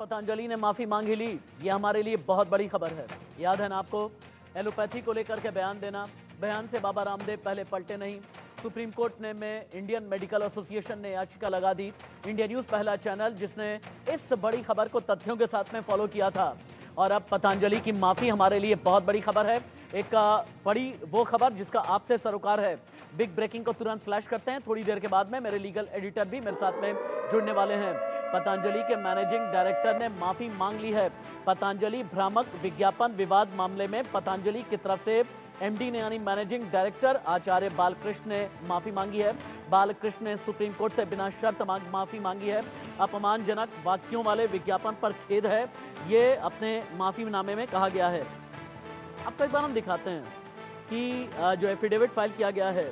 पतंजलि ने माफी मांग ही ली। ये हमारे लिए बहुत बड़ी खबर है। याद है ना आपको, एलोपैथी को लेकर के बयान देना, बयान से बाबा रामदेव पहले पलटे नहीं। सुप्रीम कोर्ट ने में इंडियन मेडिकल एसोसिएशन ने याचिका लगा दी। इंडिया न्यूज पहला चैनल जिसने इस बड़ी खबर को तथ्यों के साथ में फॉलो किया था। और अब पतंजलि की माफी हमारे लिए बहुत बड़ी खबर है। एक बड़ी वो खबर जिसका आपसे सरोकार है। बिग ब्रेकिंग को तुरंत फ्लैश करते हैं। थोड़ी देर के बाद में मेरे लीगल एडिटर भी मेरे साथ में जुड़ने वाले हैं। पतंजलि के मैनेजिंग डायरेक्टर ने माफी मांग ली है। पतंजलि भ्रामक विज्ञापन विवाद मामले में पतंजलि की तरफ से एमडी ने यानी मैनेजिंग डायरेक्टर आचार्य बालकृष्ण ने माफी मांगी है। बालकृष्ण ने सुप्रीम कोर्ट से बिना शर्त माफी मांगी है। अपमानजनक वाक्यों वाले विज्ञापन पर खेद है, ये अपने माफीनामे में कहा गया है। आपको एक बार हम दिखाते हैं कि जो एफिडेविट फाइल किया गया है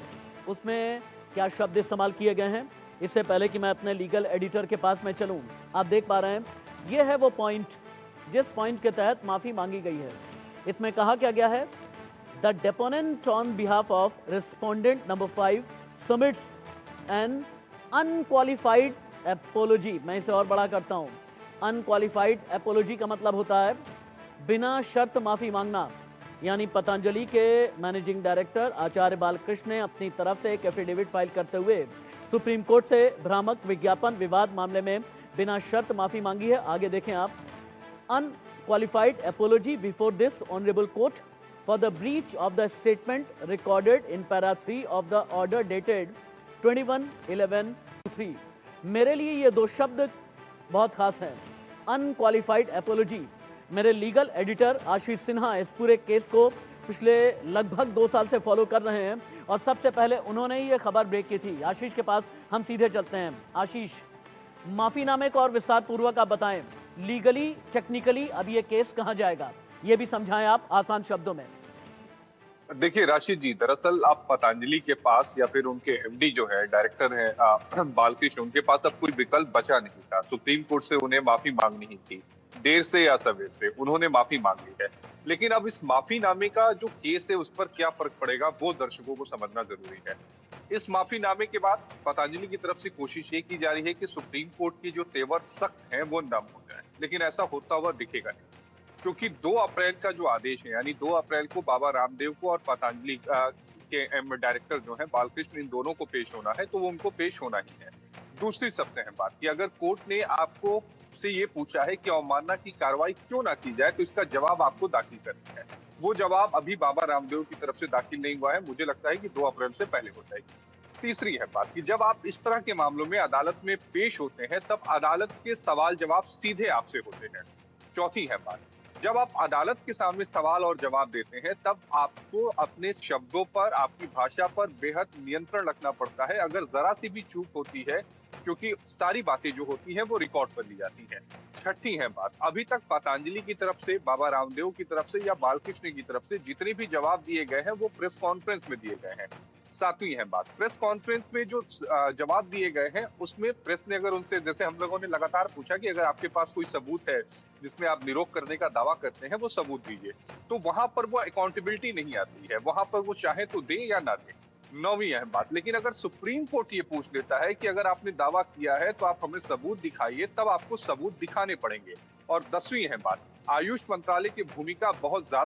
उसमें क्या शब्द इस्तेमाल किए गए हैं। इससे पहले कि मैं अपने लीगल एडिटर के पास में चलूं, आप देख पा रहे हैं ये है वो पॉइंट जिस पॉइंट के तहत माफी मांगी गई है। इसमें कहा क्या गया है, the deponent on behalf of respondent number 5 submits an unqualified apology. मैं इसे और बड़ा करता हूं। अनक्वालिफाइड एपोलॉजी का मतलब होता है बिना शर्त माफी मांगना। यानी पतंजलि के मैनेजिंग डायरेक्टर आचार्य बालकृष्ण ने अपनी तरफ से एक एफिडेविट फाइल करते हुए सुप्रीम कोर्ट से भ्रामक विज्ञापन विवाद मामले में बिना शर्त माफी मांगी है। आगे देखें आप, unqualified apiology before this honourable court for the breach of the statement recorded in para 3 of the order dated 21/11/23। मेरे लिए ये दो शब्द बहुत खास हैं, अनक्वालिफाइड एपोलॉजी। मेरे लीगल एडिटर आशीष सिन्हा इस पूरे केस को पिछले लगभग 2 साल से फॉलो कर रहे हैं और सबसे पहले उन्होंने ही ये खबर ब्रेक की थी। आशीष के पास हम सीधे चलते हैं। आशीष, माफीनामे को और विस्तार पूर्वक आप बताएं, लीगली टेक्निकली अब ये केस कहां जाएगा, ये भी समझाएं आप आसान शब्दों में। देखिए राशिद जी, दरअसल आप पतंजलि के पास या फिर उनके एमडी जो है डायरेक्टर है बालकृष्ण, उनके पास अब कोई विकल्प बचा नहीं था। सुप्रीम कोर्ट से उन्हें माफी मांगनी ही थी, देर से या सवेर से उन्होंने माफी मांग ली है। लेकिन अब इस माफीनामे का जो केस है उस पर क्या फर्क पड़ेगा वो दर्शकों को समझना जरूरी है। इस माफीनामे के बाद पतंजलि की तरफ से कोशिश ये की जा रही है कि सुप्रीम कोर्ट की जो तेवर सख्त है वो नम हो जाए, लेकिन ऐसा होता हुआ दिखेगा नहीं, क्योंकि 2 अप्रैल का जो आदेश है, यानी 2 अप्रैल को बाबा रामदेव को और पतंजलि के डायरेक्टर जो है बालकृष्ण, इन दोनों को पेश होना है, तो वो उनको पेश होना ही है। दूसरी सबसे अहम बात कि अगर कोर्ट ने आपको से ये पूछा है कि अवमानना की कार्रवाई क्यों ना की जाए, तो इसका जवाब आपको दाखिल करना है। वो जवाब अभी बाबा रामदेव की तरफ से दाखिल नहीं हुआ है। मुझे लगता है कि 2 अप्रैल से पहले हो जाएगी। तीसरी है बात कि जब आप इस तरह के मामलों में अदालत में पेश होते हैं तब अदालत के सवाल जवाब सीधे आपसे होते हैं। चौथी है बात, जब आप अदालत के सामने सवाल और जवाब देते हैं तब आपको अपने शब्दों पर, आपकी भाषा पर बेहद नियंत्रण रखना पड़ता है। अगर जरा सी भी चूक होती है, क्योंकि सारी बातें जो होती हैं वो रिकॉर्ड कर ली जाती हैं। छठी है बात, अभी तक पतंजलि की तरफ से, बाबा रामदेव की तरफ से या बालकृष्ण की तरफ से जितने भी जवाब दिए गए हैं वो प्रेस कॉन्फ्रेंस में दिए गए हैं। सातवीं है बात, प्रेस कॉन्फ्रेंस में जो जवाब दिए गए हैं उसमें प्रेस ने अगर उनसे, जैसे हम लोगों ने लगातार पूछा कि अगर आपके पास कोई सबूत है जिसमें आप निरोध करने का दावा करते हैं वो सबूत दीजिए, तो वहां पर वो अकाउंटेबिलिटी नहीं आती है। वहां पर वो चाहे तो दे या ना दे। 9वीं अहम बात, लेकिन अगर सुप्रीम कोर्ट ये पूछ लेता है कि अगर आपने दावा किया है तो आप हमें सबूत दिखाइए, तब आपको सबूत दिखाने पड़ेंगे। और 10वीं अहम बात, आयुष मंत्रालय की भूमिका बहुत ज्यादा